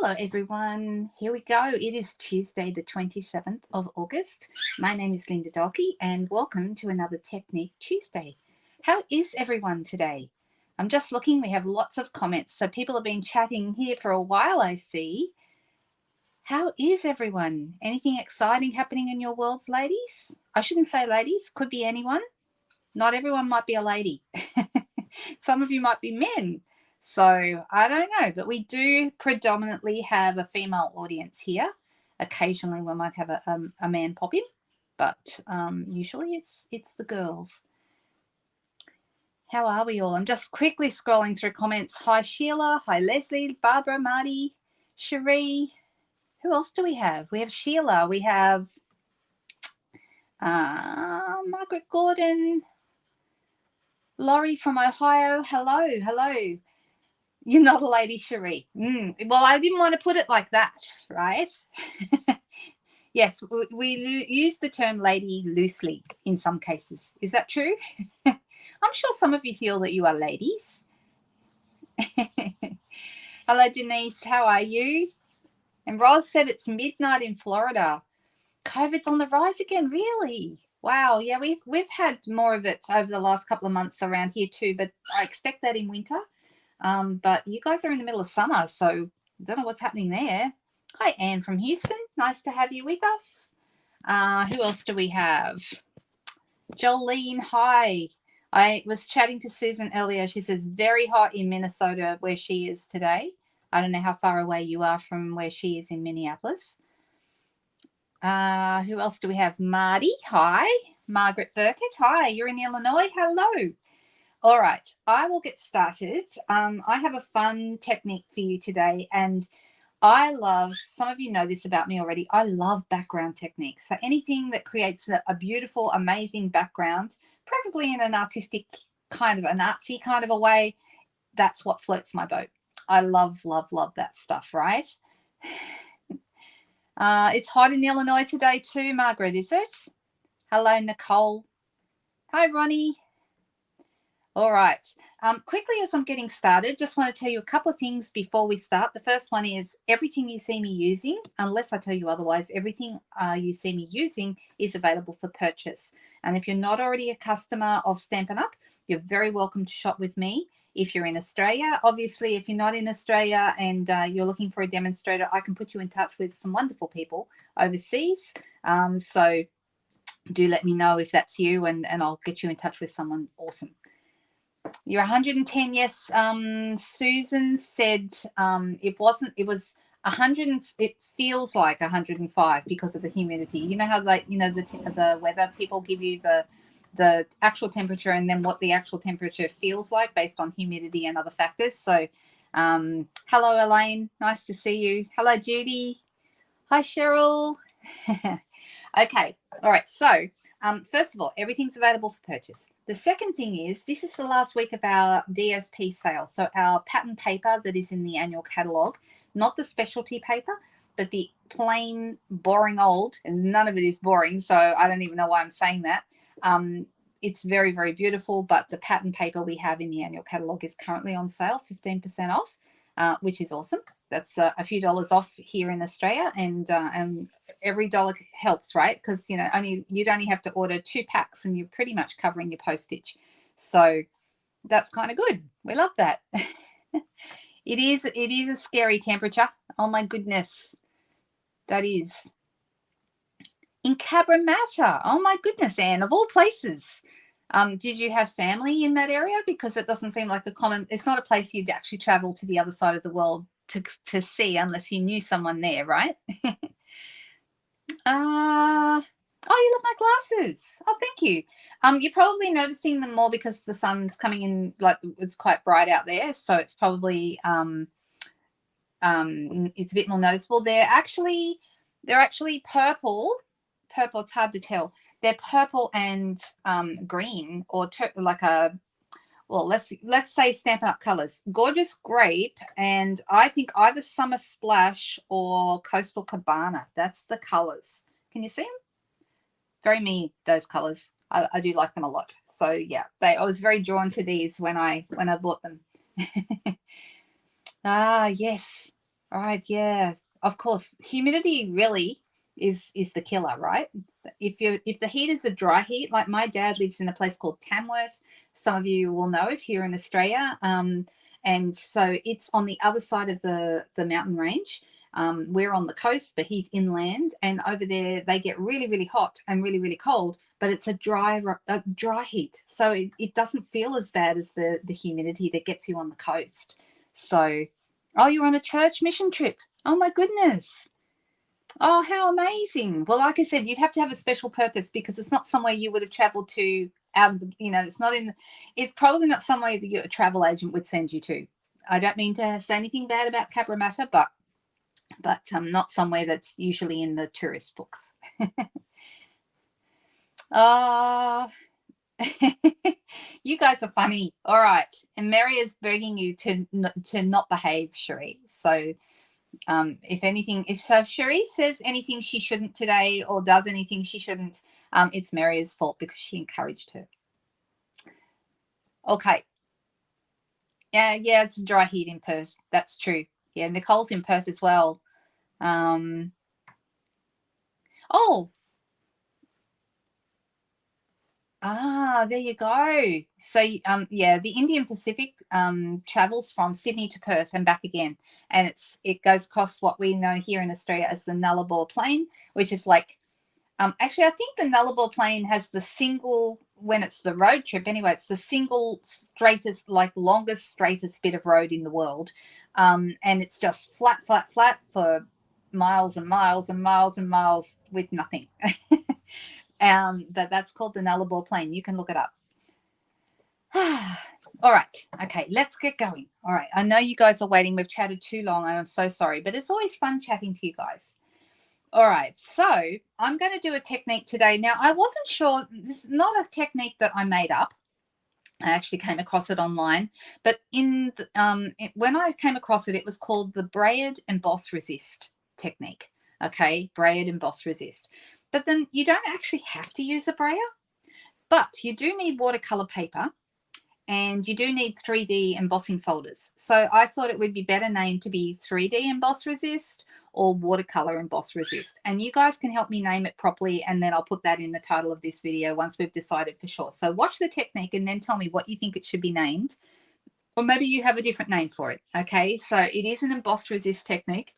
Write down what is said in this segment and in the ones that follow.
Hello everyone, here we go. It is Tuesday the 27th of August. My name is Linda Dalkey and welcome to another Technique Tuesday. How is everyone today? I'm just looking, we have lots of comments. So people have been chatting here for a while, I see. How is everyone? Anything exciting happening in your worlds, ladies? I shouldn't say ladies, could be anyone. Not everyone might be a lady. Some of you might be men. So I don't know, but we do predominantly have a female audience here. Occasionally we might have a man pop in, but usually it's the girls. How are we all? I'm just quickly scrolling through comments. Hi Sheila, hi Leslie, Barbara, Marty, Cherie. Who else do we have? We have Sheila, we have Margaret Gordon, Laurie from Ohio. Hello. You're not a lady, Cherie. Well, I didn't want to put it like that, right? Yes, we use the term lady loosely in some cases. Is that true? I'm sure some of you feel that you are ladies. Hello, Denise. How are you? And Roz said it's midnight in Florida. COVID's on the rise again, really? Wow, yeah, we've had more of it over the last couple of months around here too, but I expect that in winter. But you guys are in the middle of summer, so I don't know what's happening there. Hi, Anne from Houston. Nice to have you with us. Who else do we have? Jolene, hi. I was chatting to Susan earlier. She says very hot in Minnesota where she is today. I don't know how far away you are from where she is in Minneapolis. Who else do we have? Marty, hi. Margaret Burkett, hi. You're in Illinois. Hello. All right, I will get started. I have a fun technique for you today, and I love, some of you know this about me already, I love background techniques. So anything that creates a beautiful, amazing background, preferably in an artistic kind of, an artsy kind of a way, that's what floats my boat. I love that stuff, right? It's hot in Illinois today too, Margaret, is it? Hello, Nicole. Hi, Ronnie. All right. Quickly as I'm getting started, just want to tell you a couple of things before we start. The first one is everything you see me using, unless I tell you otherwise, everything you see me using is available for purchase. And if you're not already a customer of Stampin' Up, you're very welcome to shop with me. If you're in Australia, obviously, if you're not in Australia and you're looking for a demonstrator, I can put you in touch with some wonderful people overseas. So do let me know if that's you, and I'll get you in touch with someone awesome. You're 110, yes. Susan said it wasn't, it was 100, it feels like 105 because of the humidity. You know how, like, you know, the weather people give you the actual temperature and then what the actual temperature feels like based on humidity and other factors. So hello, Elaine. Nice to see you. Hello, Judy. Hi, Cheryl. Okay. All right. So first of all, everything's available for purchase. The second thing is this is the last week of our DSP sale. So our pattern paper that is in the annual catalogue, not the specialty paper, but the plain boring old, and none of it is boring. So I don't even know why I'm saying that. It's very, very beautiful, but the pattern paper we have in the annual catalogue is currently on sale, 15% off, which is awesome. That's a few dollars off here in Australia, and every dollar helps, right? Because you'd only have to order 2 packs, and you're pretty much covering your postage. So that's kind of good. We love that. It is a scary temperature. Oh my goodness, that is in Cabramatta. Oh my goodness, Anne, of all places. Did you have family in that area? Because it doesn't seem like it's not a place you'd actually travel to the other side of the world to see unless you knew someone there, right? Oh, you love my glasses. Oh, thank you. You're probably noticing them more because the sun's coming in, like it's quite bright out there, so it's probably it's a bit more noticeable. They're actually purple. Purple, it's hard to tell. They're purple and green, or like a, well, let's say Stampin' Up colors. Gorgeous grape, and I think either Summer Splash or Coastal Cabana. That's the colors. Can you see them? Very me, those colors. I do like them a lot. So yeah, I was very drawn to these when I bought them. Ah, yes. All right, yeah. Of course, humidity really is the killer, right? If the heat is a dry heat, like my dad lives in a place called Tamworth, some of you will know it here in Australia, and so it's on the other side of the mountain range. We're on the coast, but he's inland, and over there they get really really hot and really really cold. But it's a dry heat, so it doesn't feel as bad as the humidity that gets you on the coast. So. Oh, you're on a church mission trip. Oh, my goodness. Oh, how amazing. Well, like I said, you'd have to have a special purpose because it's not somewhere you would have traveled to out of the, it's not in, it's probably not somewhere that your travel agent would send you to. I don't mean to say anything bad about Cabramatta, but not somewhere that's usually in the tourist books. Oh, you guys are funny. All right. And Mary is begging you to not behave, Cherie. So if Cherie says anything she shouldn't today or does anything she shouldn't, it's Mary's fault because she encouraged her. Okay. Yeah, it's dry heat in Perth. That's true. Yeah, Nicole's in Perth as well. Oh, there you go. So, yeah, the Indian Pacific travels from Sydney to Perth and back again, and it goes across what we know here in Australia as the Nullarbor Plain, which is like, actually, I think the Nullarbor Plain has the single, when it's the road trip anyway, it's the single straightest, like longest, straightest bit of road in the world, and it's just flat, flat, flat for miles and miles and miles and miles with nothing. But that's called the Nullarbor Plain. You can look it up. All right. Okay, let's get going. All right. I know you guys are waiting. We've chatted too long, and I'm so sorry, but it's always fun chatting to you guys. All right. So I'm going to do a technique today. Now, I wasn't sure. This is not a technique that I made up. I actually came across it online, but when I came across it, it was called the braid emboss resist technique. Okay, braid emboss resist. But then you don't actually have to use a brayer, but you do need watercolor paper and you do need 3D embossing folders. So I thought it would be better named to be 3D emboss resist or watercolor emboss resist. And you guys can help me name it properly, and then I'll put that in the title of this video once we've decided for sure. So watch the technique and then tell me what you think it should be named, or maybe you have a different name for it. Okay, so it is an emboss resist technique.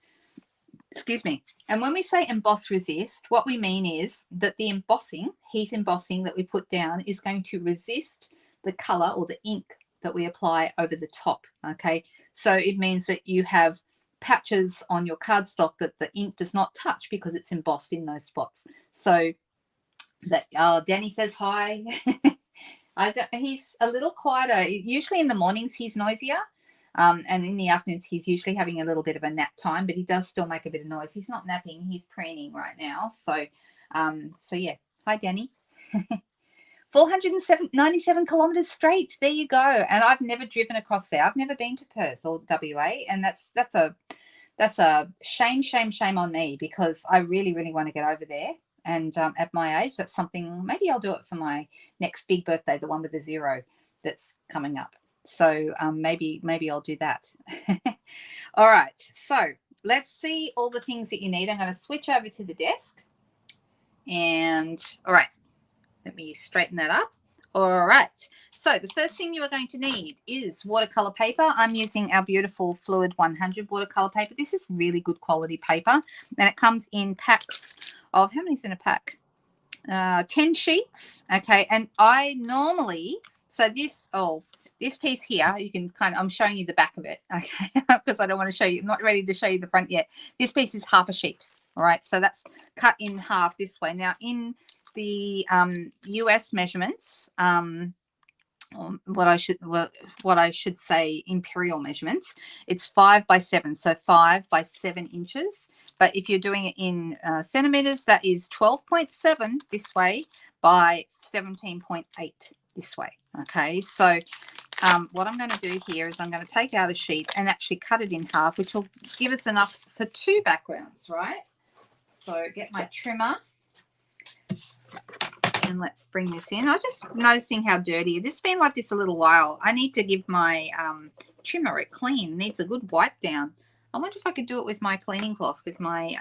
Excuse me. And when we say emboss resist, what we mean is that the embossing, heat embossing that we put down is going to resist the color or the ink that we apply over the top. Okay, so it means that you have patches on your cardstock that the ink does not touch because it's embossed in those spots. So that Danny says hi. He's a little quieter. Usually in the mornings he's noisier. And in the afternoons, he's usually having a little bit of a nap time, but he does still make a bit of noise. He's not napping, he's preening right now. So yeah. Hi, Danny. 497 kilometers straight. There you go. And I've never driven across there. I've never been to Perth or WA, and that's a shame on me because I really, really want to get over there. And at my age, that's something, maybe I'll do it for my next big birthday, the one with the 0 that's coming up. So maybe I'll do that. All right. So let's see all the things that you need. I'm going to switch over to the desk. And all right, let me straighten that up. All right. So the first thing you are going to need is watercolor paper. I'm using our beautiful Fluid 100 watercolor paper. This is really good quality paper. And it comes in packs of, how many's in a pack? 10 sheets. Okay. And I normally, so this piece here, you can I'm showing you the back of it, okay, because I don't want to show you, not ready to show you the front yet. This piece is half a sheet, all right, so that's cut in half this way. Now, in the US measurements, what I should say, imperial measurements, it's 5 by 7, so 5 by 7 inches. But if you're doing it in centimeters, that is 12.7 this way by 17.8 this way. Okay, so what I'm going to do here is I'm going to take out a sheet and actually cut it in half, which will give us enough for 2 backgrounds, right? So get my trimmer and let's bring this in. I'm just noticing how dirty. This has been like this a little while. I need to give my trimmer a clean. It needs a good wipe down. I wonder if I could do it with my cleaning cloth, with my,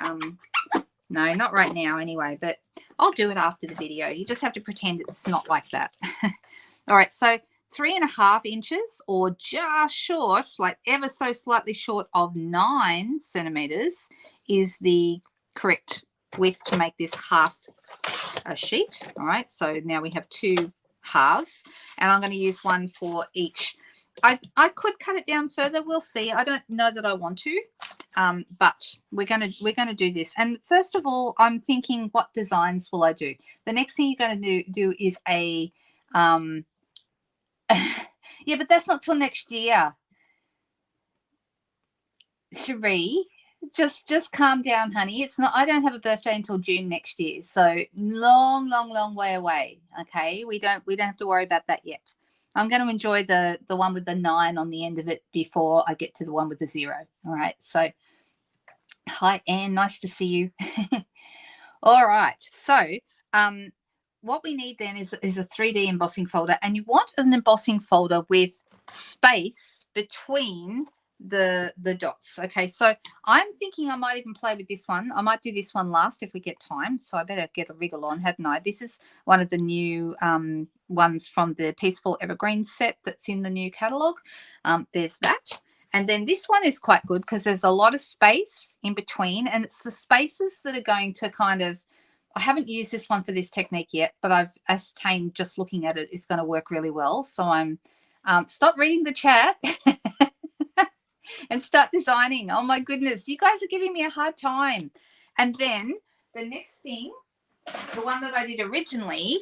no, not right now anyway, but I'll do it after the video. You just have to pretend it's not like that. All right, so 3.5 inches, or just short, like ever so slightly short of 9 centimeters, is the correct width to make this half a sheet. All right, so now we have 2 halves, and I'm going to use one for each. I could cut it down further. We'll see. I don't know that I want to, but we're gonna do this. And first of all, I'm thinking, what designs will I do? The next thing you're going to do is a yeah, but that's not till next year. Cherie, just calm down, honey. It's not. I don't have a birthday until June next year, so long way away. Okay, we don't have to worry about that yet. I'm going to enjoy the one with the 9 on the end of it before I get to the one with the 0. All right. So, hi, Anne. Nice to see you. All right. So, what we need then is a 3D embossing folder, and you want an embossing folder with space between the dots. Okay, so I'm thinking I might even play with this one. I might do this one last if we get time, so I better get a wriggle on, hadn't I? This is one of the new ones from the Peaceful Evergreen set that's in the new catalog. There's that. And then this one is quite good because there's a lot of space in between, and it's the spaces that are going to kind of, I haven't used this one for this technique yet, but I've ascertained just looking at it, it's going to work really well. So I'm stop reading the chat and start designing. Oh my goodness, you guys are giving me a hard time. And then the next thing, the one that I did originally,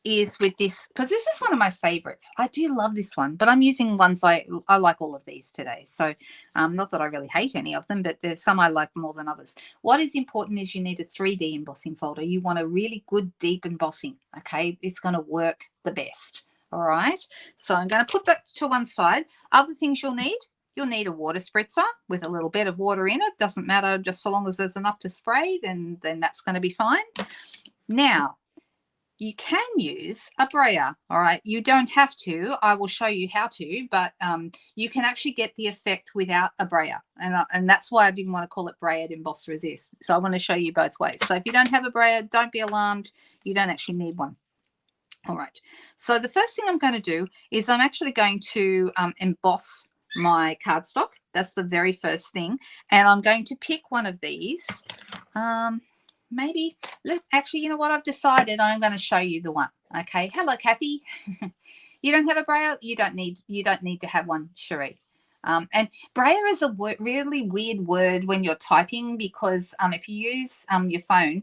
is with this, because this is one of my favorites. I do love this one, but I'm using ones I like all of these today. So not that I really hate any of them, but there's some I like more than others. What is important is you need a 3D embossing folder. You want a really good deep embossing. Okay, it's going to work the best. All right, so I'm going to put that to one side. Other things you'll need a water spritzer with a little bit of water in it. Doesn't matter, just so long as there's enough to spray, then that's going to be fine. Now, you can use a brayer. All right, you don't have to. I will show you how to, but you can actually get the effect without a brayer, and that's why I didn't want to call it brayered emboss resist. So I want to show you both ways. So if you don't have a brayer, don't be alarmed. You don't actually need one. All right, so the first thing I'm going to do is I'm actually going to emboss my cardstock. That's the very first thing, and I'm going to pick one of these. Maybe, actually, you know what? I've decided I'm going to show you the one. Okay. Hello, Kathy. You don't have a brayer? You don't need to have one, Cherie. And brayer is a really weird word when you're typing, because if you use your phone,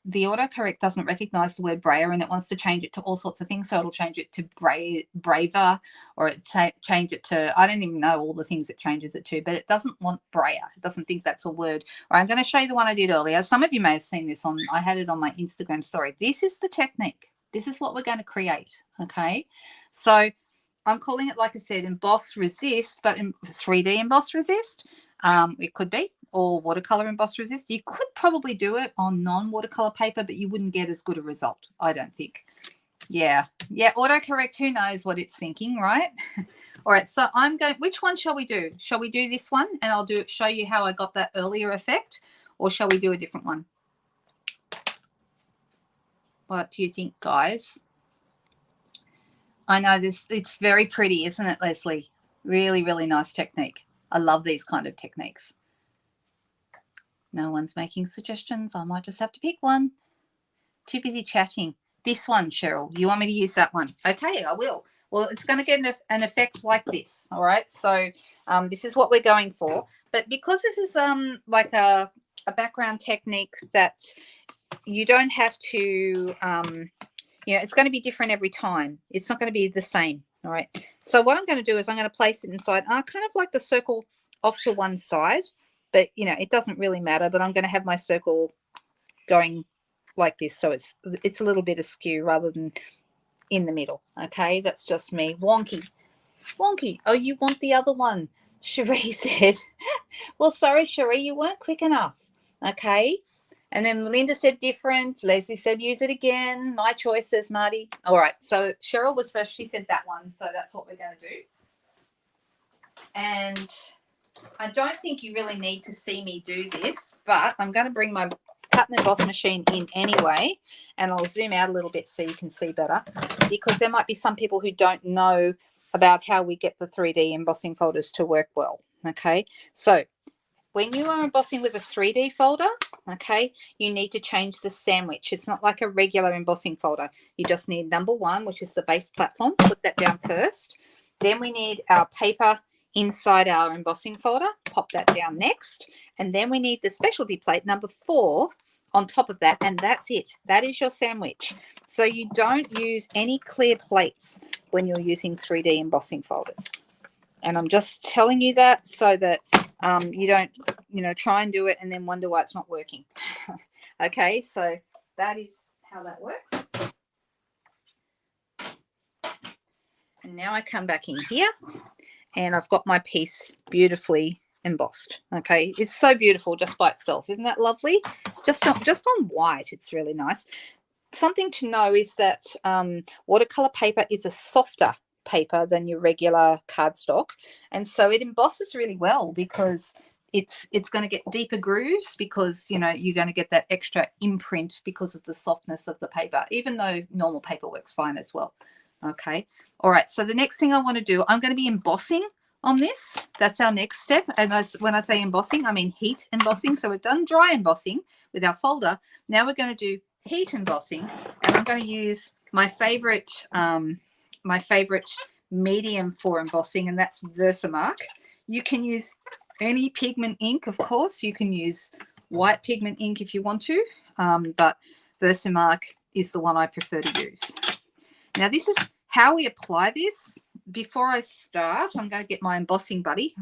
the autocorrect doesn't recognize the word brayer, and it wants to change it to all sorts of things. So it'll change it to braver, or change it to, I don't even know all the things it changes it to, but it doesn't want brayer. It doesn't think that's a word. Or I'm going to show you the one I did earlier. Some of you may have seen this I had it on my Instagram story. This is the technique. This is what we're going to create. Okay. So I'm calling it, like I said, emboss resist, but 3D emboss resist. It could be, or watercolor emboss resist. You could probably do it on non-watercolor paper, but you wouldn't get as good a result, I don't think. Yeah, autocorrect, who knows what it's thinking, right? All right, so I'm going, which one shall we do? Shall we do this one, and I'll show you how I got that earlier effect, or shall we do a different one? What do you think, guys? I know it's very pretty, isn't it, Leslie? Really, really nice technique. I love these kind of techniques. No one's making suggestions. I might just have to pick one. Too busy chatting. This one, Cheryl. You want me to use that one? Okay, I will. Well, it's going to get an effect like this. All right. So this is what we're going for. But because this is like a background technique that you don't have to, it's going to be different every time. It's not going to be the same. All right. So what I'm going to do is I'm going to place it inside. I kind of like the circle off to one side, but it doesn't really matter. But I'm going to have my circle going like this, so it's a little bit askew rather than in the middle. Okay, that's just me. Wonky. Oh, you want the other one, Cherie said. Well, sorry, Cherie, you weren't quick enough. Okay. And then Melinda said different. Leslie said use it again. My choice, says Marty. All right. So Cheryl was first. She said that one. So that's what we're going to do. And I don't think you really need to see me do this, but I'm going to bring my cut and emboss machine in anyway, and I'll zoom out a little bit so you can see better, because there might be some people who don't know about how we get the 3D embossing folders to work well. Okay, so when you are embossing with a 3D folder, okay, you need to change the sandwich. It's not like a regular embossing folder. You just need number 1, which is the base platform. Put that down first. Then we need our paper inside our embossing folder. Pop that down next. And then we need the specialty plate number 4 on top of that, and that's it. That is your sandwich. So you don't use any clear plates when you're using 3D embossing folders. And I'm just telling you that so that you don't, try and do it and then wonder why it's not working. Okay, so that is how that works. And now I come back in here and I've got my piece beautifully embossed. Okay, it's so beautiful just by itself. Isn't that lovely? Just on white, it's really nice. Something to know is that watercolor paper is a softer paper than your regular cardstock, and so it embosses really well because it's going to get deeper grooves, because you're going to get that extra imprint because of the softness of the paper, even though normal paper works fine as well. Okay, all right, so the next thing I want to do, I'm going to be embossing on this. That's our next step. And when I say embossing, I mean heat embossing. So we've done dry embossing with our folder. Now we're going to do heat embossing, and I'm going to use my favorite medium for embossing, and that's Versamark. You can use any pigment ink, of course. You can use white pigment ink if you want to, but Versamark is the one I prefer to use. Now this is how we apply this. Before I start, I'm going to get my embossing buddy.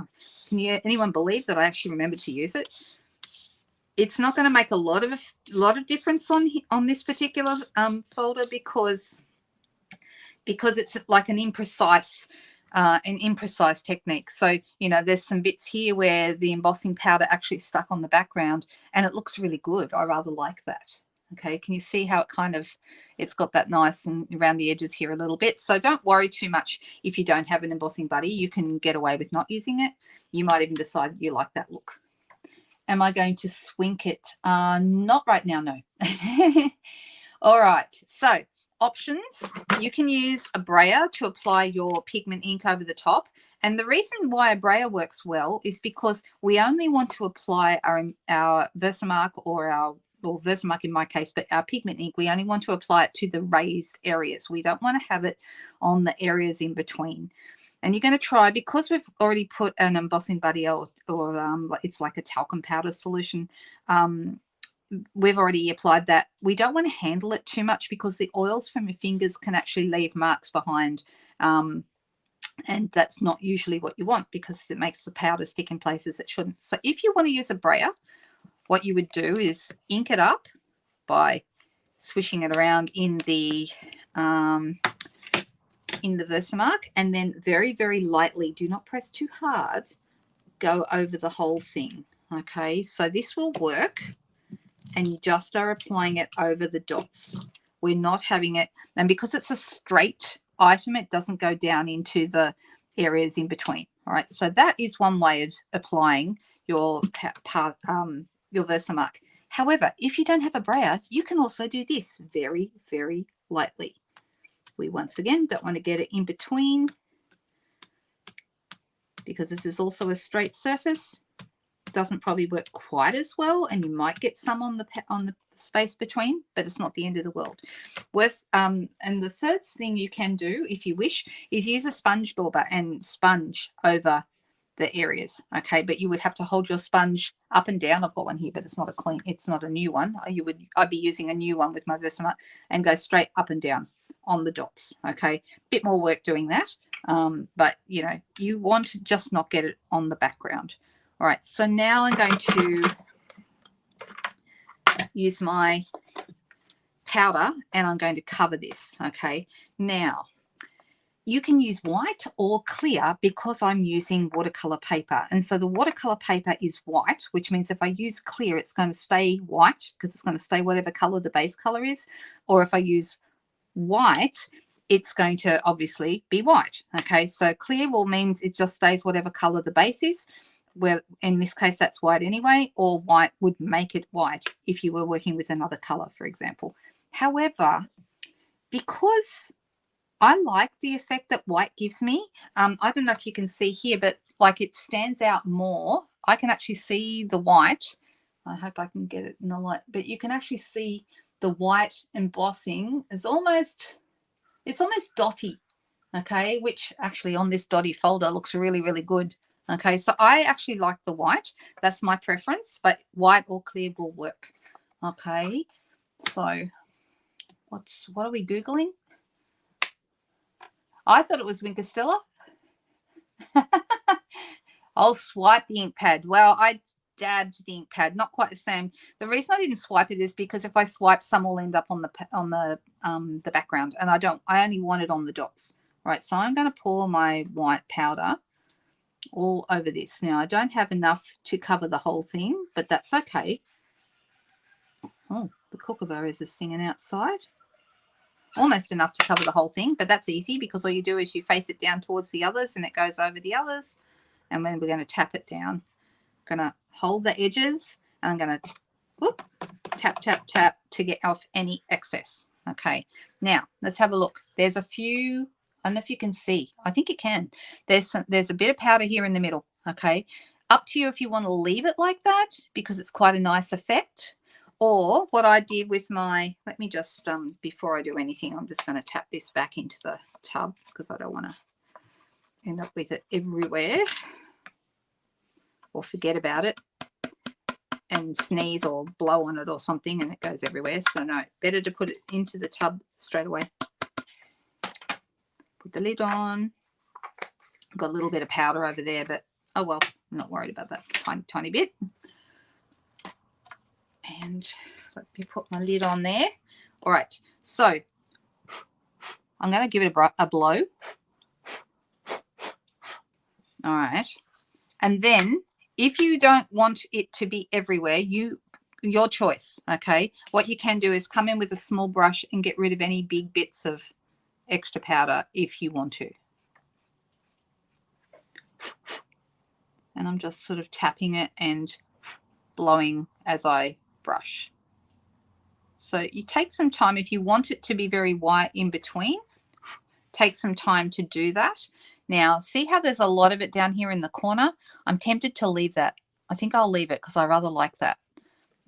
Can anyone believe that I actually remembered to use it? It's not going to make a lot of difference on this particular folder because it's like an imprecise technique. So there's some bits here where the embossing powder actually stuck on the background, and it looks really good. I rather like that. Okay, can you see how it's got that nice and around the edges here a little bit? So don't worry too much if you don't have an embossing buddy. You can get away with not using it. You might even decide you like that look. Am I going to swink it? Not right now, no. All right, so options. You can use a brayer to apply your pigment ink over the top. And the reason why a brayer works well is because we only want to apply our Versamark or Versamark in my case, but our pigment ink, we only want to apply it to the raised areas. We don't want to have it on the areas in between. And you're going to try, because we've already put an embossing buddy or it's like a talcum powder solution, we've already applied that. We don't want to handle it too much because the oils from your fingers can actually leave marks behind, and that's not usually what you want because it makes the powder stick in places it shouldn't. So if you want to use a brayer, what you would do is ink it up by swishing it around in the Versamark, and then very, very lightly, do not press too hard, go over the whole thing. Okay, so this will work, and you just are applying it over the dots. We're not having it, and because it's a straight item, it doesn't go down into the areas in between. All right, so that is one way of applying your Versamark. However, if you don't have a brayer, you can also do this very, very lightly. We once again don't want to get it in between because this is also a straight surface. It doesn't probably work quite as well, and you might get some on the space between, but it's not the end of the world. And the third thing you can do, if you wish, is use a sponge dauber and sponge over the areas. Okay, but you would have to hold your sponge up and down. I've got one here, but it's not a new one. I'd be using a new one with my Versamark, and go straight up and down on the dots. Okay, bit more work doing that, but you want to just not get it on the background. All right, so now I'm going to use my powder and I'm going to cover this. Okay, now you can use white or clear because I'm using watercolor paper, and so the watercolor paper is white, which means if I use clear, it's going to stay white because it's going to stay whatever color the base color is, or if I use white, it's going to obviously be white. Okay, so clear means it just stays whatever color the base is, where in this case that's white anyway, or white would make it white if you were working with another color, for example. However, because I like the effect that white gives me, I don't know if you can see here, but like it stands out more. I can actually see the white. I hope I can get it in the light, but you can actually see the white embossing is almost, it's almost dotty, okay, which actually on this dotty folder looks really, really good. Okay, so I actually like the white. That's my preference, but white or clear will work. Okay, so what are we Googling? I thought it was Winkostella. I'll swipe the ink pad. Well, I dabbed the ink pad, not quite the same. The reason I didn't swipe it is because if I swipe, some will end up on the background, and I only want it on the dots. Right, so I'm going to pour my white powder all over this. Now, I don't have enough to cover the whole thing, but that's okay. Oh, the kookaburras are singing outside. Almost enough to cover the whole thing, but that's easy because all you do is you face it down towards the others and it goes over the others. And then we're going to tap it down. I'm going to hold the edges and I'm going to whoop, tap, tap, tap to get off any excess. Okay, now let's have a look. There's a few, I don't know if you can see. I think you can. There's a bit of powder here in the middle. Okay, up to you if you want to leave it like that because it's quite a nice effect. Or what I did with my, let me just, before I do anything, I'm just going to tap this back into the tub because I don't want to end up with it everywhere or forget about it and sneeze or blow on it or something and it goes everywhere. So no, better to put it into the tub straight away. Put the lid on. Got a little bit of powder over there, but oh well, I'm not worried about that tiny bit. And let me put my lid on there. All right, so I'm going to give it a blow. All right, and then if you don't want it to be everywhere, your choice. Okay, what you can do is come in with a small brush and get rid of any big bits of extra powder if you want to. And I'm just sort of tapping it and blowing as I brush. So you take some time if you want it to be very white in between. Take some time to do that. Now, see how there's a lot of it down here in the corner? I'm tempted to leave that. I think I'll leave it because I rather like that.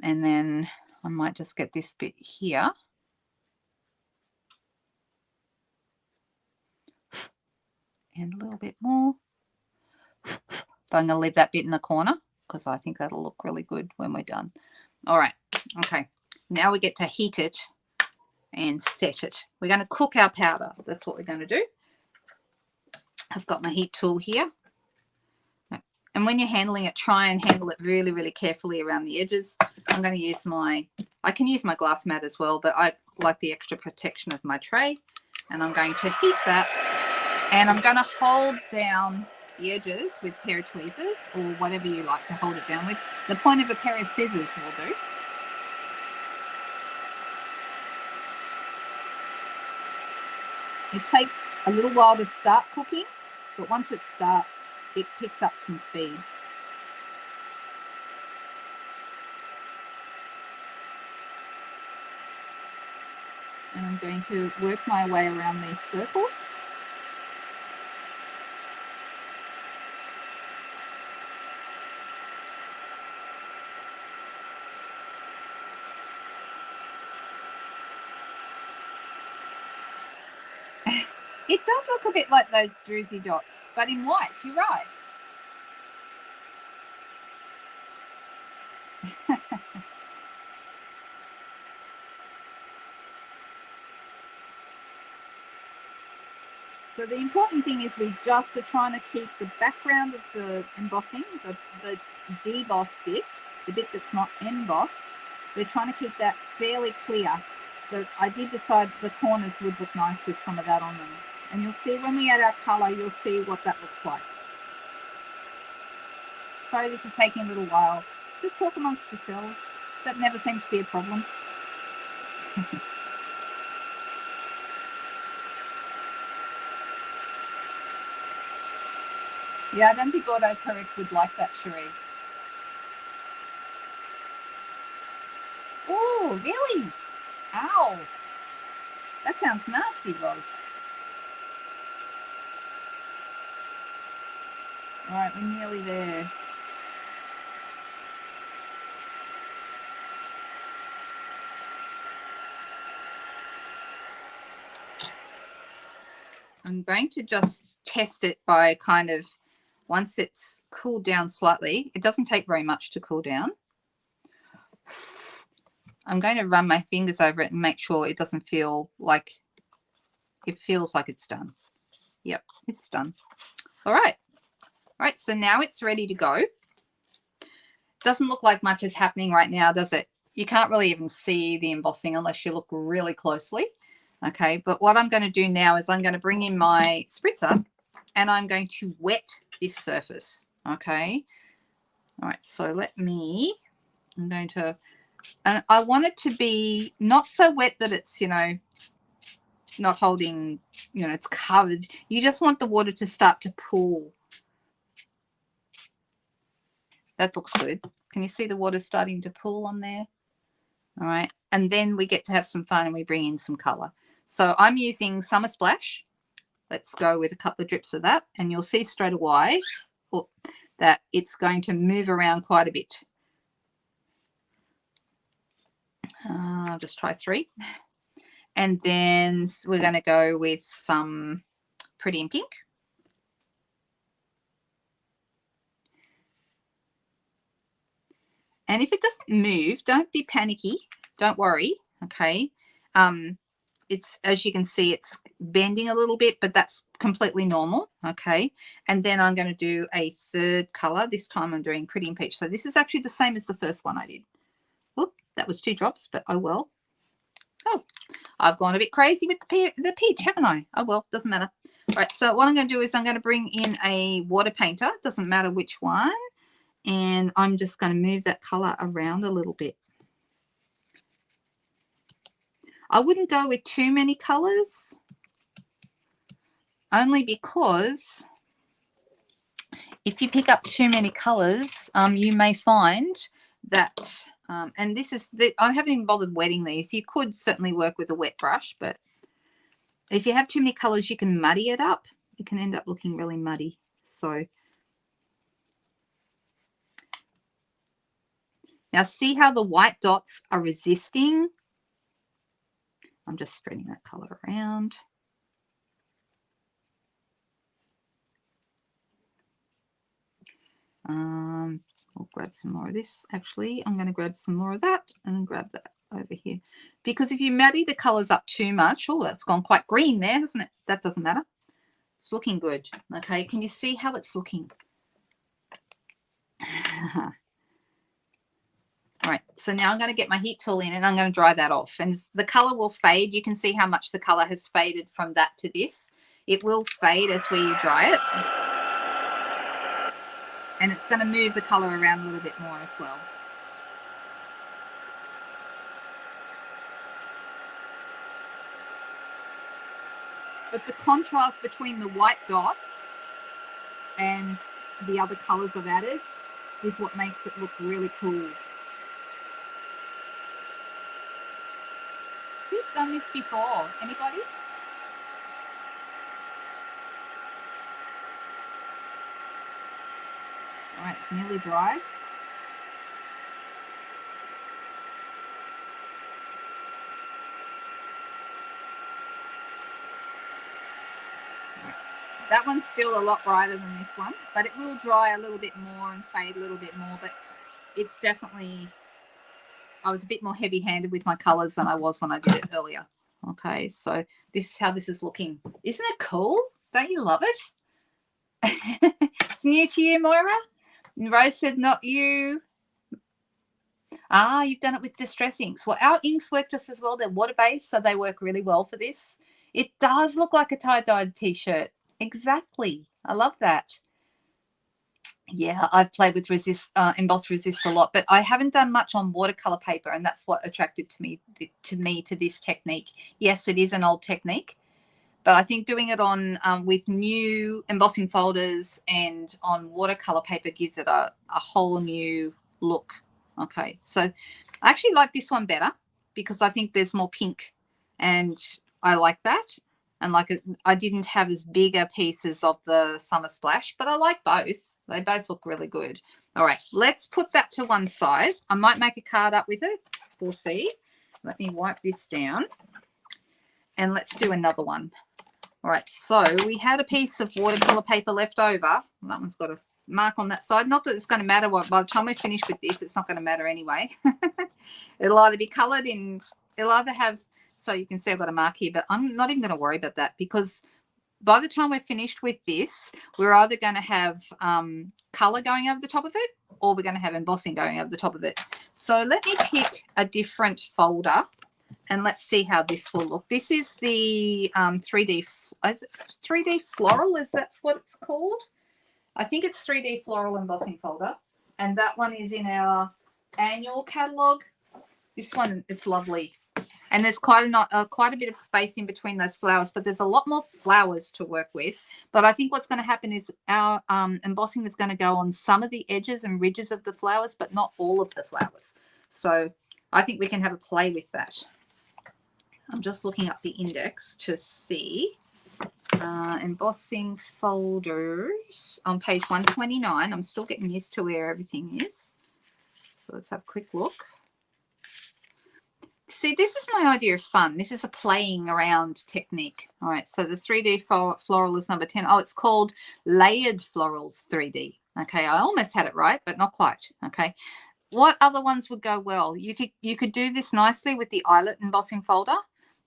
And then I might just get this bit here. And a little bit more. But I'm going to leave that bit in the corner because I think that'll look really good when we're done. All right. Okay. Now we get to heat it and set it. We're going to cook our powder. That's what we're going to do. I've got my heat tool here. And when you're handling it, try and handle it really, really carefully around the edges. I'm going to use I can use my glass mat as well, but I like the extra protection of my tray. And I'm going to heat that. And I'm going to hold down the edges with a pair of tweezers or whatever you like to hold it down with. The point of a pair of scissors will do. It takes a little while to start cooking, but once it starts, it picks up some speed. And I'm going to work my way around these circles. It does look a bit like those druzy dots, but in white, you're right. So the important thing is we just are trying to keep the background of the embossing, the debossed bit, the bit that's not embossed, we're trying to keep that fairly clear. But I did decide the corners would look nice with some of that on them. And you'll see when we add our colour, you'll see what that looks like. Sorry, this is taking a little while. Just talk amongst yourselves. That never seems to be a problem. Yeah, I don't think autocorrect would like that, Cherie. Oh, really? Ow. That sounds nasty, Roz. All right, we're nearly there. I'm going to just test it by kind of, once it's cooled down slightly, it doesn't take very much to cool down. I'm going to run my fingers over it and make sure it doesn't feel like, it feels like it's done. Yep, it's done. All right. All right, so now it's ready to go. Doesn't look like much is happening right now, does it? You can't really even see the embossing unless you look really closely. Okay, but what I'm going to do now is I'm going to bring in my spritzer and I'm going to wet this surface. Okay. All right, so I'm going to, and I want it to be not so wet that it's, you know, not holding, you know, it's covered. You just want the water to start to pool. That looks good. Can you see the water starting to pool on there? All right, and then we get to have some fun and we bring in some color. So I'm using Summer Splash. Let's go with a couple of drips of that, and you'll see straight away that it's going to move around quite a bit. I'll just try 3. And then we're going to go with some Pretty in Pink. And if it doesn't move, don't be panicky. Don't worry, okay? It's, as you can see, it's bending a little bit, but that's completely normal, okay? And then I'm going to do a third color. This time I'm doing Pretty in Peach. So this is actually the same as the first one I did. Oop, that was 2 drops, but oh well. Oh, I've gone a bit crazy with the peach, haven't I? Oh well, doesn't matter. All right, so what I'm going to do is I'm going to bring in a water painter. Doesn't matter which one. And I'm just going to move that color around a little bit. I wouldn't go with too many colors, only because if you pick up too many colors, you may find that, and this is, I haven't even bothered wetting these. You could certainly work with a wet brush, but if you have too many colors, you can muddy it up. It can end up looking really muddy. So now see how the white dots are resisting? I'm just spreading that color around. We'll grab some more of this. Actually, I'm going to grab some more of that and grab that over here. Because if you muddy the colors up too much, oh, that's gone quite green there, hasn't it? That doesn't matter. It's looking good. Okay, can you see how it's looking? All right, so now I'm going to get my heat tool in and I'm going to dry that off. And the color will fade. You can see how much the color has faded from that to this. It will fade as we dry it. And it's going to move the color around a little bit more as well. But the contrast between the white dots and the other colors I've added is what makes it look really cool. Who's done this before? Anybody? All right, nearly dry. That one's still a lot brighter than this one, but it will dry a little bit more and fade a little bit more, but it's definitely, I was a bit more heavy-handed with my colors than I was when I did it earlier. Okay, so this is how this is looking. Isn't it cool? Don't you love it? It's new to you, Moira? Rose said not you. You've done it with distress inks. Well, our inks work just as well. They're water-based, so they work really well for this. It does look like a tie-dyed t-shirt. Exactly. I love that. Yeah, I've played with emboss resist a lot, but I haven't done much on watercolor paper, and that's what attracted me to this technique. Yes, it is an old technique, But I think doing it on with new embossing folders and on watercolor paper gives it a whole new look. Okay, so I actually like this one better because I think there's more pink, and I like that. And like I didn't have as bigger pieces of the Summer Splash, but I like both. They both look really good. All right, let's put that to one side. I might make a card up with it. We'll see. Let me wipe this down. And let's do another one. All right, so we had a piece of watercolor paper left over. That one's got a mark on that side. Not that it's going to matter. By the time we finish with this, it's not going to matter anyway. It'll either be colored in, it'll either have, so you can see I've got a mark here, but I'm not even going to worry about that because by the time we're finished with this, we're either going to have color going over the top of it or we're going to have embossing going over the top of it. So let me pick a different folder and let's see how this will look. This is the 3D, is it 3D floral? Is that what it's called? I think it's 3D floral embossing folder. And that one is in our annual catalogue. This one, it's lovely. And there's quite a bit of space in between those flowers, but there's a lot more flowers to work with. But I think what's going to happen is our embossing is going to go on some of the edges and ridges of the flowers, but not all of the flowers. So I think we can have a play with that. I'm just looking up the index to see. Embossing folders on page 129. I'm still getting used to where everything is. So let's have a quick look. See, this is my idea of fun. This is a playing around technique. All right, so the 3D floral is number 10. Oh, it's called Layered Florals 3D. Okay, I almost had it right, but not quite. Okay, what other ones would go well? You could do this nicely with the eyelet embossing folder,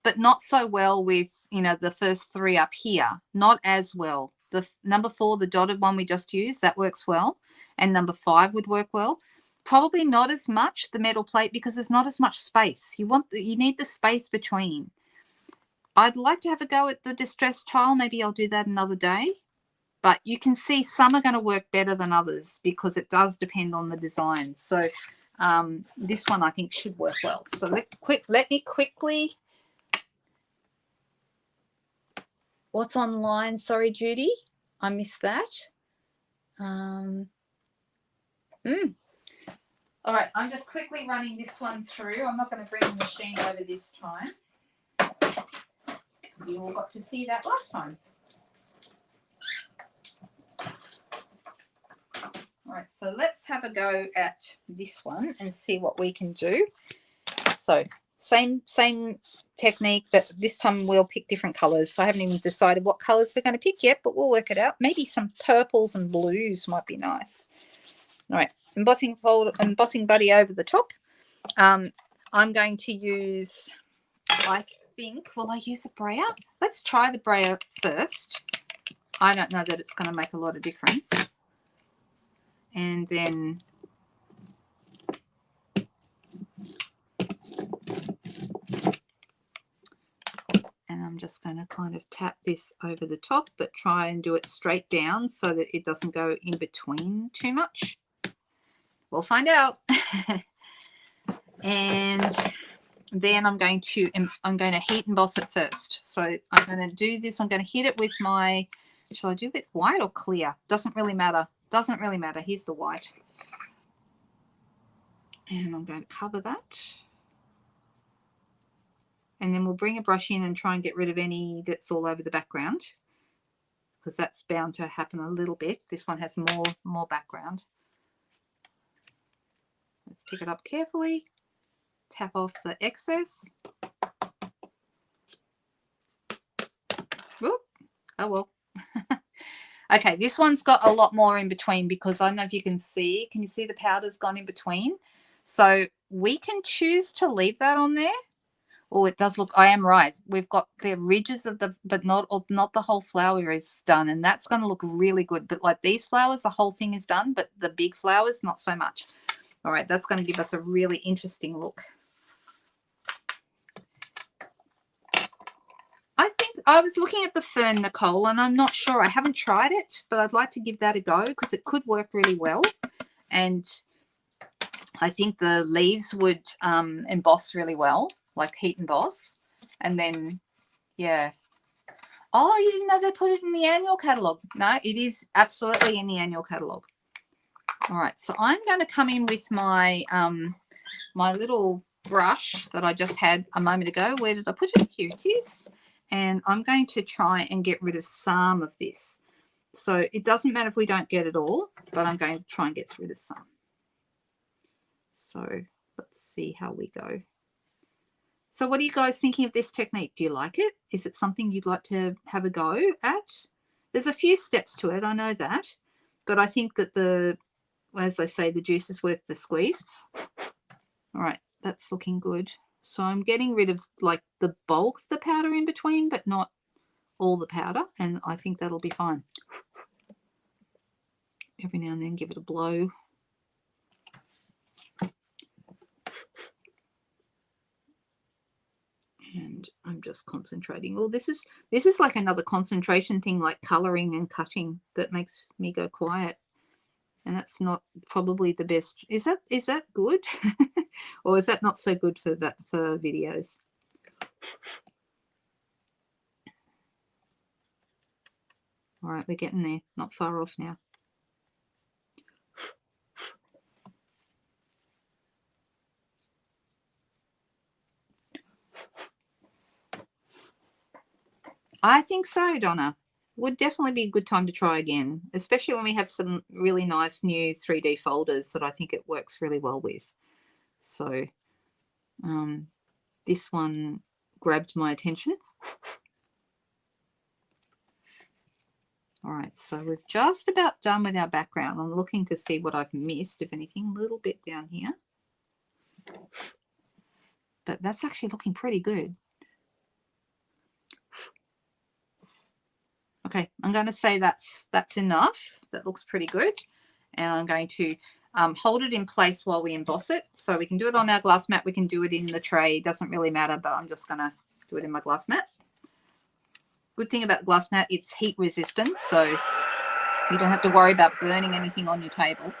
but not so well with, you know, the first three up here. Not as well. The number 4, the dotted one we just used, that works well. And number 5 would work well. Probably not as much the metal plate because there's not as much space. You need the space between. I'd like to have a go at the distressed tile. Maybe I'll do that another day. But you can see some are going to work better than others because it does depend on the design. So this one I think should work well. So let me quickly. What's online? Sorry, Judy, I missed that. All right, I'm just quickly running this one through. I'm not going to bring the machine over this time. You all got to see that last time. All right, so let's have a go at this one and see what we can do. So same technique, but this time we'll pick different colors. So I haven't even decided what colors we're going to pick yet, but we'll work it out. Maybe some purples and blues might be nice. All right, embossing buddy over the top. I'm going to use, I think, will I use a brayer? Let's try the brayer first. I don't know that it's going to make a lot of difference. And then I'm just going to kind of tap this over the top, but try and do it straight down so that it doesn't go in between too much. We'll find out. And then I'm going to heat emboss it first. So I'm going to do this. I'm going to hit it with my, shall I do it with white or clear? Doesn't really matter. Doesn't really matter. Here's the white. And I'm going to cover that. And then we'll bring a brush in and try and get rid of any that's all over the background, because that's bound to happen a little bit. This one has more background. Let's pick it up carefully, tap off the excess. Whoop. Oh well. Okay, this one's got a lot more in between because I don't know if you can see. Can you see the powder's gone in between? So we can choose to leave that on there. Oh, it does look, I am right. We've got the ridges of the, but not the whole flower is done. And that's going to look really good. But like these flowers, the whole thing is done, but the big flowers, not so much. All right, that's going to give us a really interesting look. I think I was looking at the fern, Nicole, and I'm not sure. I haven't tried it, but I'd like to give that a go because it could work really well. And I think the leaves would emboss really well, like heat emboss. And then, yeah. Oh, you didn't know they put it in the annual catalogue? No, it is absolutely in the annual catalogue. All right, so I'm going to come in with my my little brush that I just had a moment ago. Where did I put it? Here it is. And I'm going to try and get rid of some of this. So it doesn't matter if we don't get it all, but I'm going to try and get rid of some. So let's see how we go. So what are you guys thinking of this technique? Do you like it? Is it something you'd like to have a go at? There's a few steps to it, I know that. But I think that as they say, the juice is worth the squeeze. All right, that's looking good. So I'm getting rid of like the bulk of the powder in between, but not all the powder. And I think that'll be fine. Every now and then give it a blow. And I'm just concentrating. Well, this is like another concentration thing, like coloring and cutting, that makes me go quiet. And that's not probably the best. Is that good? Or is that not so good for videos? All right, we're getting there. Not far off now. I think so, Donna. Would definitely be a good time to try again, especially when we have some really nice new 3D folders that I think it works really well with. So this one grabbed my attention. All right, so we've just about done with our background. I'm looking to see what I've missed, if anything, a little bit down here. But that's actually looking pretty good. Okay, I'm going to say that's enough. That looks pretty good. And I'm going to hold it in place while we emboss it. So we can do it on our glass mat. We can do it in the tray. It doesn't really matter, but I'm just going to do it in my glass mat. Good thing about the glass mat, it's heat resistant, so you don't have to worry about burning anything on your table.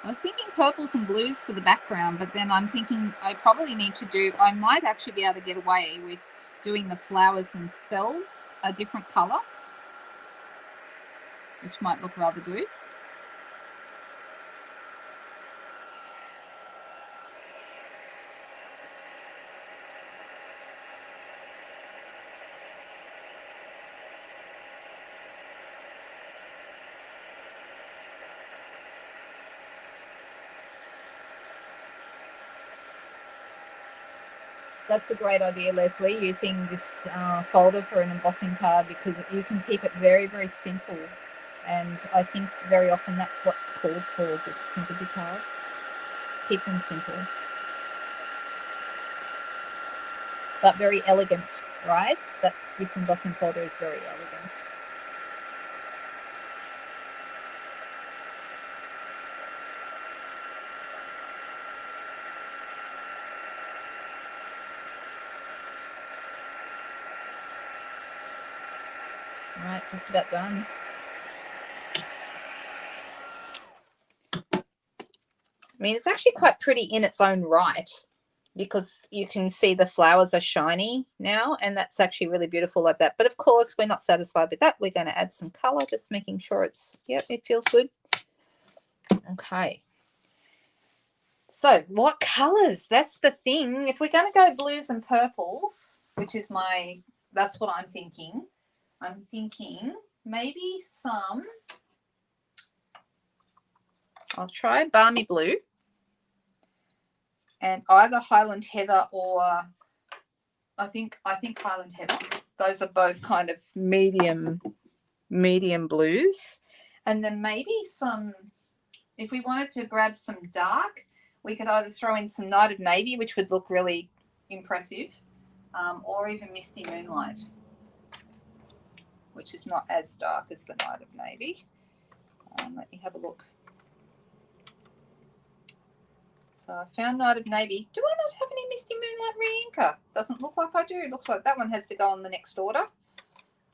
I was thinking purples and blues for the background, but then I'm thinking I probably need to do, I might actually be able to get away with doing the flowers themselves a different colour, which might look rather good. That's a great idea, Leslie, using this folder for an embossing card, because you can keep it very, very simple. And I think very often that's what's called for with sympathy cards. Keep them simple. But very elegant, right? This embossing folder is very elegant. All right, just about done. I mean, it's actually quite pretty in its own right, because you can see the flowers are shiny now, and that's actually really beautiful like that. But of course, we're not satisfied with that. We're going to add some color, just making sure it's, yep, it feels good. Okay. So what colors? That's the thing. If we're going to go blues and purples, which is that's what I'm thinking. I'm thinking maybe some, I'll try Balmy Blue, and either Highland Heather or I think Highland Heather. Those are both kind of medium blues. And then maybe some, if we wanted to grab some dark, we could either throw in some Night of Navy, which would look really impressive, or even Misty Moonlight, which is not as dark as the Night of Navy. Let me have a look. So I found Night of Navy. Do I not have any Misty Moonlight re-inker? Doesn't look like I do. It looks like that one has to go on the next order.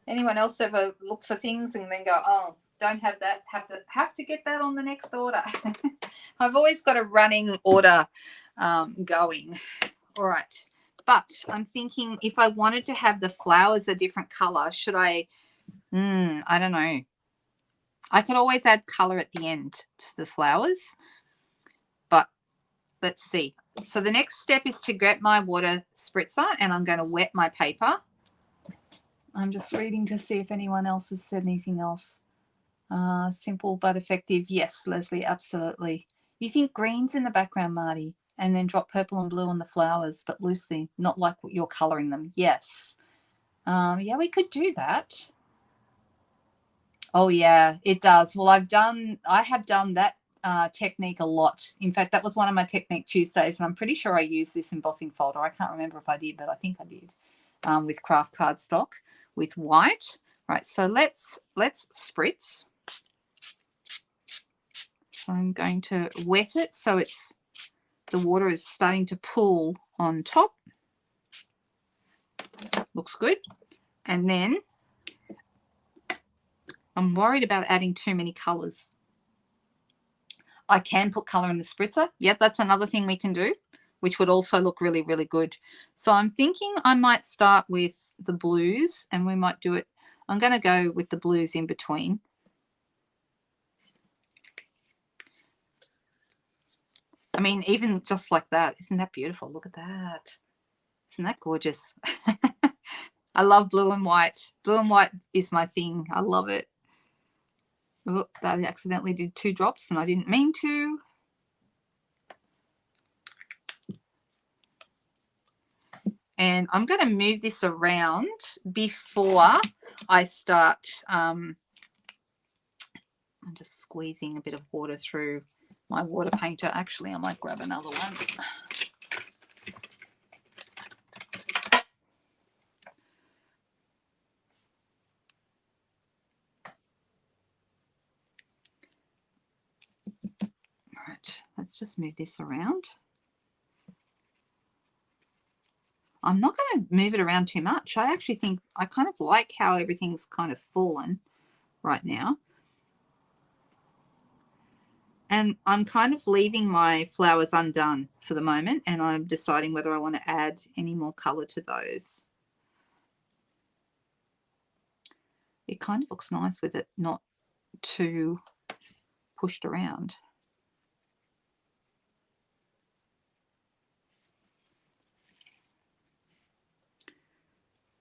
Anyone else ever look for things and then go, oh, don't have that, have to get that on the next order? I've always got a running order going. All right. But I'm thinking if I wanted to have the flowers a different color, should I don't know. I could always add color at the end to the flowers, but let's see. So the next step is to get my water spritzer and I'm going to wet my paper. I'm just reading to see if anyone else has said anything else. Simple but effective. Yes, Leslie, absolutely. You think green's in the background, Marty, and then drop purple and blue on the flowers, but loosely, not like you're coloring them. Yes. Yeah, we could do that. Oh yeah, it does. Well, I have done that technique a lot. In fact, that was one of my Technique Tuesdays, and I'm pretty sure I used this embossing folder. I can't remember if I did, but I think I did, with craft cardstock with white. Right, so let's spritz. So I'm going to wet it so the water is starting to pool on top. Looks good. And then I'm worried about adding too many colors. I can put color in the spritzer. Yep, that's another thing we can do, which would also look really, really good. So I'm thinking I might start with the blues and we might do it. I'm going to go with the blues in between. I mean, even just like that, isn't that beautiful? Look at that. Isn't that gorgeous? I love blue and white. Blue and white is my thing. I love it. Look, I accidentally did 2 drops and I didn't mean to. And I'm going to move this around before I start. I'm just squeezing a bit of water through my water painter. Actually, I might grab another one. Right, let's just move this around. I'm not going to move it around too much. I actually think I kind of like how everything's kind of fallen right now. And I'm kind of leaving my flowers undone for the moment, and I'm deciding whether I want to add any more color to those. It kind of looks nice with it not too pushed around.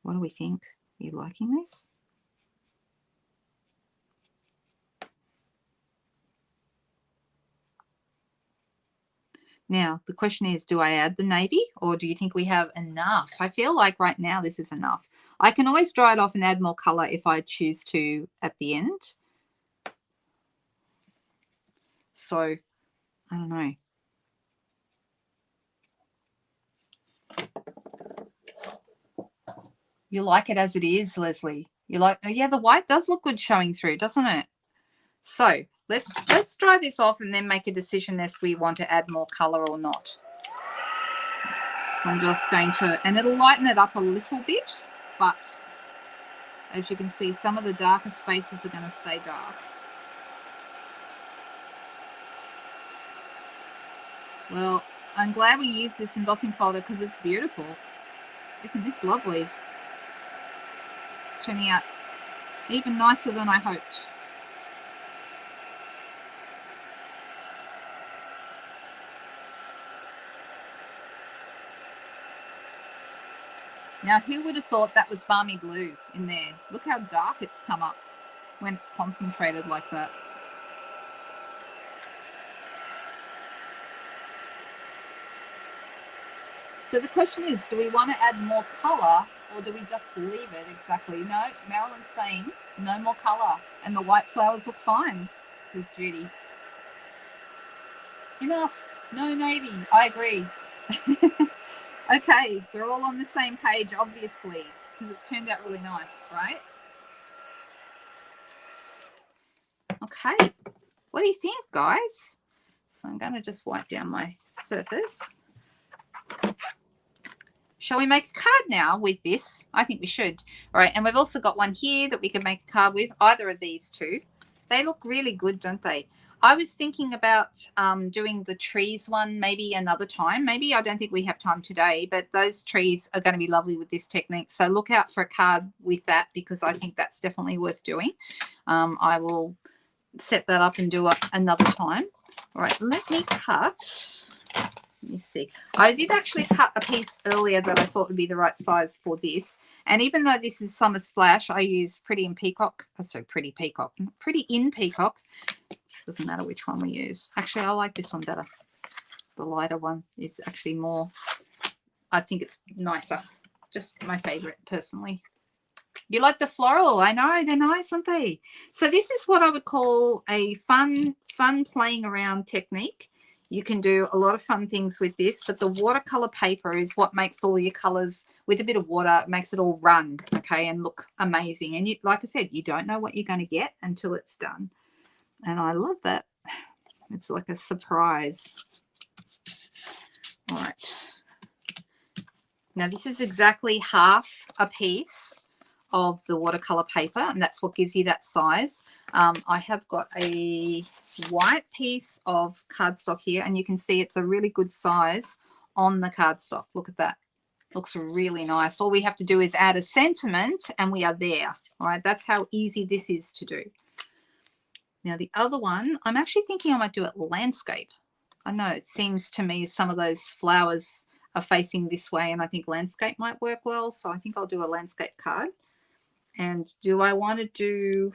What do we think? Are you liking this? Now, the question is, do I add the navy or do you think we have enough? I feel like right now this is enough. I can always dry it off and add more color if I choose to at the end. So, I don't know. You like it as it is, Leslie. You like, yeah, the white does look good showing through, doesn't it? So let's dry this off and then make a decision if we want to add more color or not. So I'm just going to, and it'll lighten it up a little bit, but as you can see, some of the darker spaces are going to stay dark. Well, I'm glad we used this embossing folder because it's beautiful. Isn't this lovely? It's turning out even nicer than I hoped. Now, who would have thought that was balmy blue in there? Look how dark it's come up when it's concentrated like that. So the question is, do we want to add more colour or do we just leave it exactly? No, Marilyn's saying no more colour and the white flowers look fine, says Judy. Enough. No navy. I agree. Okay, we're all on the same page, obviously, because it's turned out really nice, right? Okay. What do you think, guys? So I'm going to just wipe down my surface. Shall we make a card now with this? I think we should. All right, and we've also got one here that we can make a card with, either of these two. They look really good, don't they? I was thinking about doing the trees one maybe another time. Maybe I don't think we have time today, but those trees are going to be lovely with this technique. So look out for a card with that, because I think that's definitely worth doing. I will set that up and do it another time. All right, let me cut. Let me see. I did actually cut a piece earlier that I thought would be the right size for this. And even though this is Summer Splash, I use Pretty in Peacock. Oh, sorry, Pretty in Peacock. Doesn't matter which one we use. Actually, I like this one better. The lighter one is actually more, I think it's nicer. Just my favorite personally. You like the floral? I know, they're nice, aren't they? So this is what I would call a fun playing around technique. You can do a lot of fun things with this, but the watercolor paper is what makes all your colors, with a bit of water, makes it all run, okay, and look amazing. And you, like I said, you don't know what you're going to get until it's done. And I love that. It's like a surprise. All right. Now this is exactly half a piece of the watercolor paper, and that's what gives you that size. I have got a white piece of cardstock here, and you can see it's a really good size on the cardstock. Look at that. Looks really nice. All we have to do is add a sentiment and we are there. All right, that's how easy this is to do. Now the other one, I'm actually thinking I might do it landscape. I know it seems to me some of those flowers are facing this way, and I think landscape might work well, so I think I'll do a landscape card. And do I want to do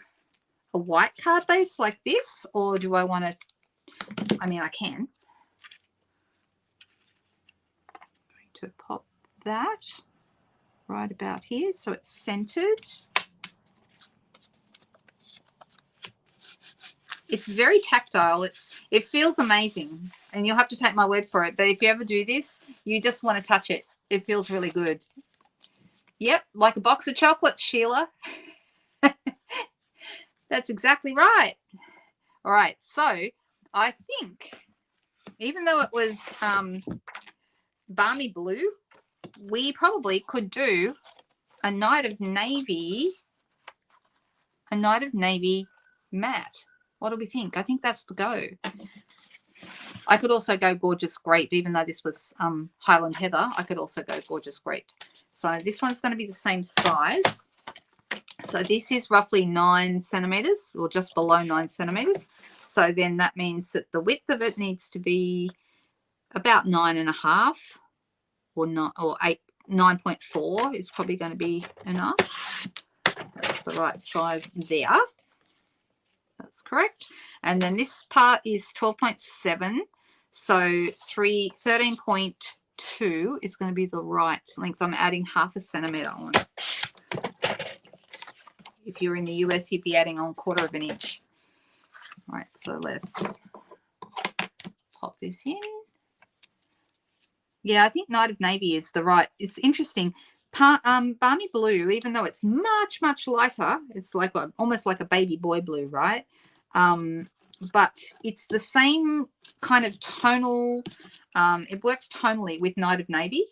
a white card base like this, or do I want to, I mean, I can. I'm going to pop that right about here so it's centered. It's very tactile. It feels amazing, and you'll have to take my word for it. But if you ever do this, you just want to touch it. It feels really good. Yep, like a box of chocolates, Sheila. That's exactly right. All right, so I think even though it was balmy blue, we probably could do a Night of Navy matte. What do we think? I think that's the go. I could also go Gorgeous Grape, even though this was Highland Heather. I could also go Gorgeous Grape. So this one's going to be the same size. So this is roughly 9 centimeters, or just below 9 centimeters. So then that means that the width of it needs to be about 9.5 or 9.4 is probably going to be enough. That's the right size there. That's correct. And then this part is 12.7. So 13.2 is going to be the right length. I'm adding 0.5 centimeter on. If you're in the US, you'd be adding on 1/4 inch. All right, so let's pop this in. Yeah, I think Night of Navy is the right. It's interesting. Balmy blue, even though it's much, much lighter, it's like almost like a baby boy blue, right? But it's the same kind of tonal. It works tonally with Night of Navy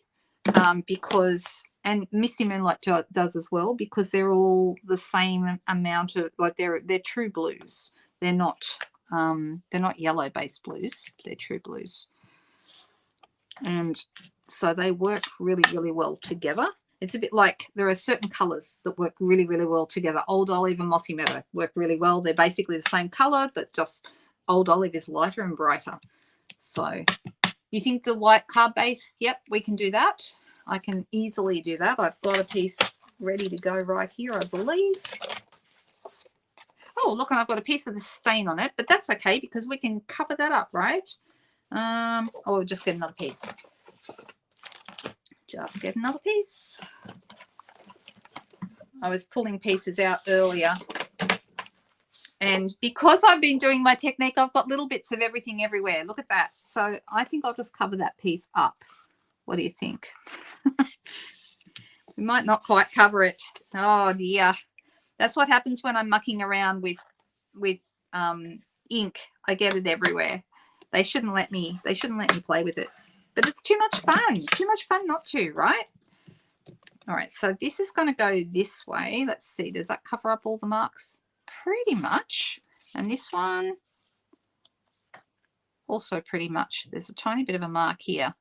because, and Misty Moonlight does as well, because they're all the same amount of, like they're true blues. They're not yellow based blues. They're true blues, and so they work really, really well together. It's a bit like there are certain colours that work really, really well together. Old Olive and Mossy Meadow work really well. They're basically the same colour, but just Old Olive is lighter and brighter. So you think the white card base? Yep, we can do that. I can easily do that. I've got a piece ready to go right here, I believe. Oh, look, and I've got a piece with a stain on it, but that's okay because we can cover that up, right? We'll just get another piece. Just get another piece. I was pulling pieces out earlier, and because I've been doing my technique, I've got little bits of everything everywhere. Look at that. So I think I'll just cover that piece up. What do you think? We might not quite cover it. Oh dear. That's what happens when I'm mucking around with ink. I get it everywhere. They shouldn't let me play with it. But it's too much fun not to, right? All right, so this is going to go this way. Let's see, does that cover up all the marks? Pretty much. And this one, also pretty much. There's a tiny bit of a mark here,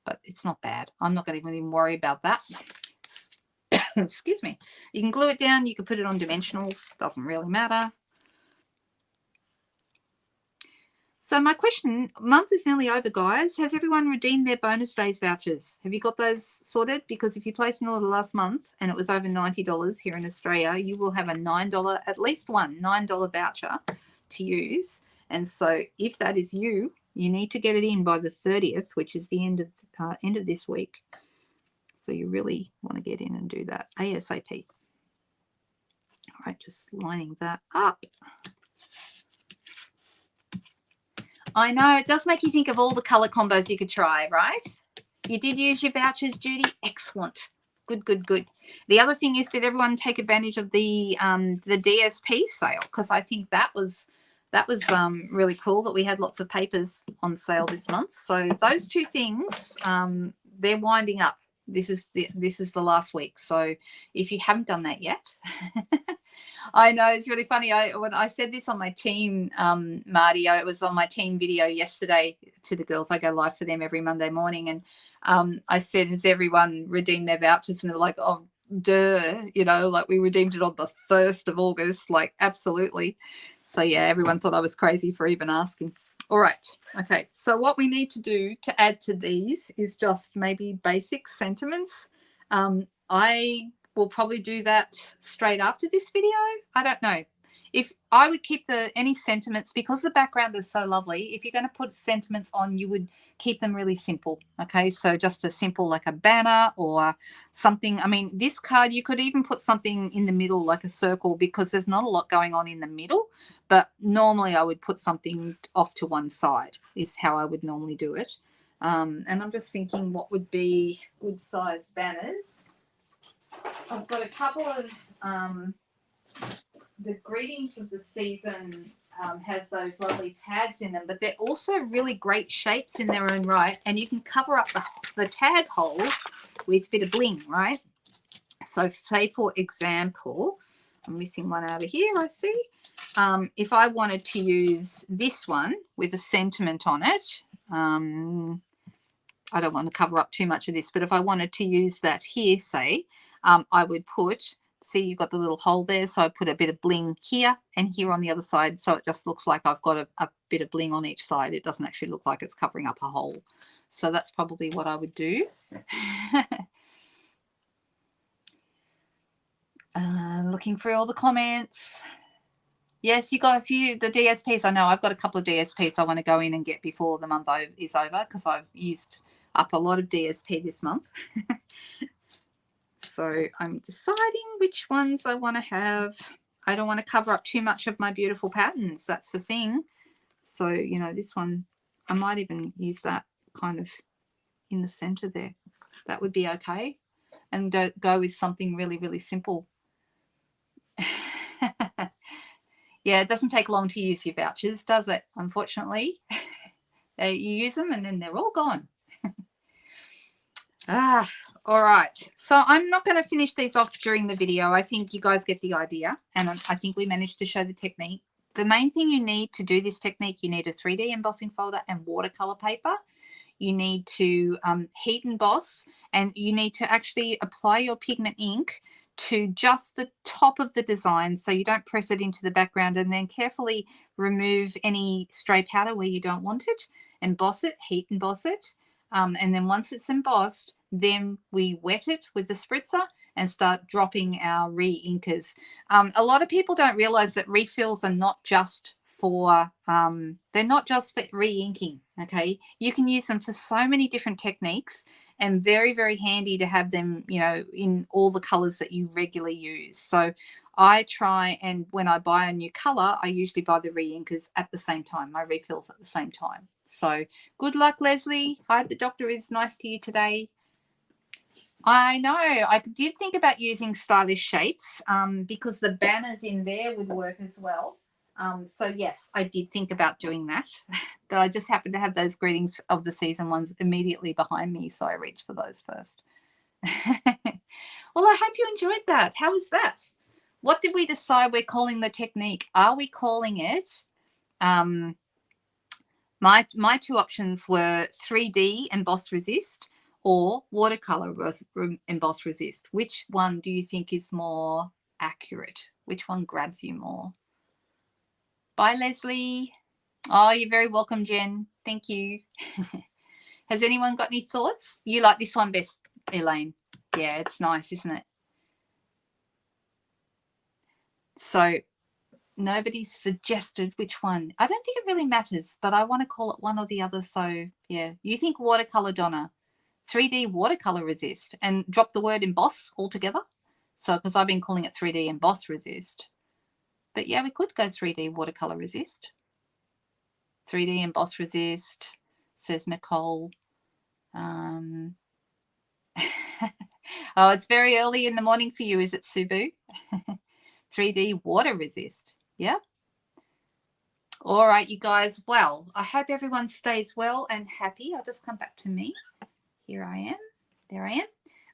but it's not bad. I'm not going to even worry about that. Excuse me. You can glue it down. You can put it on dimensionals. Doesn't really matter. So my question, month is nearly over, guys. Has everyone redeemed their bonus days vouchers? Have you got those sorted? Because if you placed an order last month and it was over $90 here in Australia, you will have a $9, at least one $9 voucher to use. And so if that is you, you need to get it in by the 30th, which is the end of this week. So you really want to get in and do that ASAP. All right, just lining that up. I know, it does make you think of all the colour combos you could try, right? You did use your vouchers, Judy. Excellent. Good, good, good. The other thing is, did everyone take advantage of the DSP sale? Because I think that was really cool that we had lots of papers on sale this month. So those two things, they're winding up. This is the last week. So if you haven't done that yet, I know it's really funny. When I said this on my team, Marty, I was on my team video yesterday to the girls. I go live for them every Monday morning, and I said, "Has everyone redeemed their vouchers?" And they're like, "Oh, duh," like we redeemed it on the 1st of August. Like, absolutely. So yeah, everyone thought I was crazy for even asking. All right. Okay. So what we need to do to add to these is just maybe basic sentiments. I will probably do that straight after this video. I don't know. If I would keep any sentiments, because the background is so lovely, if you're going to put sentiments on, you would keep them really simple. Okay, so just a simple, like a banner or something. I mean, this card, you could even put something in the middle, like a circle, because there's not a lot going on in the middle. But normally I would put something off to one side is how I would normally do it. And I'm just thinking what would be good size banners. I've got a couple of the greetings of the season has those lovely tags in them, but they're also really great shapes in their own right, and you can cover up the tag holes with a bit of bling, right? So say, for example, I'm missing one out of here, I see. If I wanted to use this one with a sentiment on it, I don't want to cover up too much of this, but if I wanted to use that here, say, I would put, see, you've got the little hole there, so I put a bit of bling here and here on the other side, so it just looks like I've got a bit of bling on each side. It doesn't actually look like it's covering up a hole. So that's probably what I would do. Looking through all the comments. Yes, you got a few, the DSPs. I know I've got a couple of DSPs I want to go in and get before the month is over, because I've used up a lot of DSP this month. So I'm deciding which ones I want to have. I don't want to cover up too much of my beautiful patterns. That's the thing. So, this one, I might even use that kind of in the center there. That would be okay. And go with something really, really simple. Yeah, it doesn't take long to use your vouchers, does it? Unfortunately. You use them and then they're all gone. All right. So I'm not going to finish these off during the video. I think you guys get the idea, and I think we managed to show the technique. The main thing you need to do this technique, you need a 3D embossing folder and watercolor paper. You need to heat emboss, and you need to actually apply your pigment ink to just the top of the design, so you don't press it into the background, and then carefully remove any stray powder where you don't want it. Emboss it, heat emboss it. And then once it's embossed, then we wet it with the spritzer and start dropping our re-inkers. A lot of people don't realize that refills are not just for, they're not just for re-inking, okay? You can use them for so many different techniques, and very, very handy to have them, in all the colors that you regularly use. So I try, and when I buy a new color, I usually buy the re-inkers at the same time, my refills at the same time. So good luck, Leslie. I hope the doctor is nice to you today. I know. I did think about using stylish shapes because the banners in there would work as well. So yes, I did think about doing that, but I just happened to have those greetings of the season ones immediately behind me, so I reached for those first. Well, I hope you enjoyed that. How was that? What did we decide we're calling the technique? Are we calling it? My two options were 3D emboss resist or watercolor emboss resist. Which one do you think is more accurate? Which one grabs you more? Bye, Leslie. Oh, you're very welcome, Jen. Thank you. Has anyone got any thoughts? You like this one best, Elaine? Yeah, it's nice, isn't it? So nobody's suggested which one. I don't think it really matters, but I want to call it one or the other. So yeah, you think watercolor, Donna? 3D watercolor resist, and drop the word emboss altogether. So because I've been calling it 3D emboss resist. But yeah, we could go 3D watercolor resist. 3D emboss resist, says Nicole. Oh, it's very early in the morning for you, is it, Subu? 3D water resist. Yeah. All right, you guys. Well, I hope everyone stays well and happy. I'll just come back to me. Here I am. There I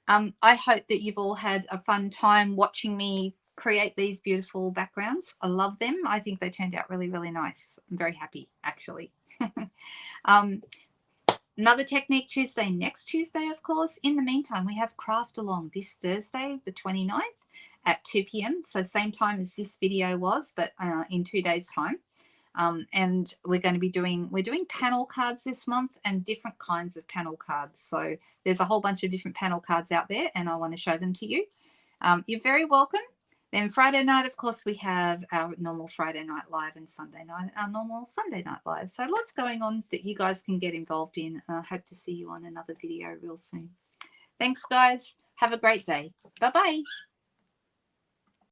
am. I hope that you've all had a fun time watching me create these beautiful backgrounds. I love them. I think they turned out really, really nice. I'm very happy, actually. Another technique Tuesday, next Tuesday, of course. In the meantime, we have Craft Along this Thursday, the 29th at 2 p.m. So same time as this video was, but in 2 days' time. And we're going to be doing panel cards this month and different kinds of panel cards. So there's a whole bunch of different panel cards out there, and I want to show them to you. You're very welcome. Then Friday night, of course, we have our normal Friday night live, and Sunday night, our normal Sunday night live. So lots going on that you guys can get involved in. I hope to see you on another video real soon. Thanks, guys. Have a great day. Bye-bye.